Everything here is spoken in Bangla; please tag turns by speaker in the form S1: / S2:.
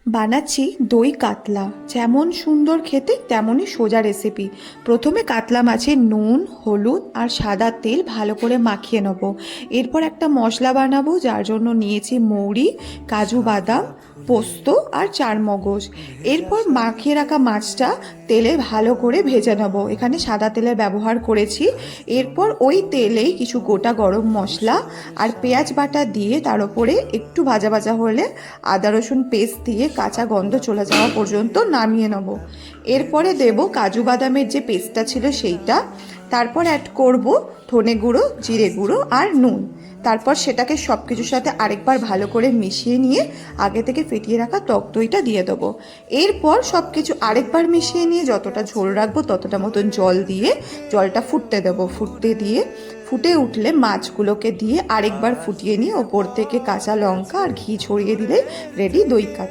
S1: বানাচ্ছি দই কাতলা। যেমন সুন্দর খেতে তেমনই সোজা রেসিপি। প্রথমে কাতলা মাছের নুন, হলুদ আর সাদা তেল ভালো করে মাখিয়ে নেব। এরপর একটা মশলা বানাবো, যার জন্য নিয়েছি মৌরি, কাজু বাদাম, পোস্ত আর চারমগজ। এরপর মাখিয়ে রাখা মাছটা তেলে ভালো করে ভেজে নেব। এখানে সাদা তেলের ব্যবহার করেছি। এরপর ওই তেলেই কিছু গোটা গরম মশলা আর পেঁয়াজ বাটা দিয়ে তার উপরে একটু ভাজা ভাজা হলে আদা রসুন পেস্ট দিয়ে কাঁচা গন্ধ চলে যাওয়া পর্যন্ত নামিয়ে নেব। এরপরে দেব কাজু বাদামের যে পেস্টটা ছিল সেইটা। তারপর অ্যাড করব ধনে গুঁড়ো, জিরে গুঁড়ো আর নুন। তারপর সেটাকে সব কিছুর সাথে আরেকবার ভালো করে মিশিয়ে নিয়ে আগে থেকে ফেটিয়ে রাখা টক দইটা দিয়ে দেবো। এরপর সব কিছু আরেকবার মিশিয়ে নিয়ে যতটা ঝোল রাখবো ততটা মতন জল দিয়ে জলটা ফুটতে দেবো। ফুটে উঠলে মাছগুলোকে দিয়ে আরেকবার ফুটিয়ে নিয়ে ওপর থেকে কাঁচা লঙ্কা আর ঘি ছড়িয়ে দিলে রেডি দই কাতলা।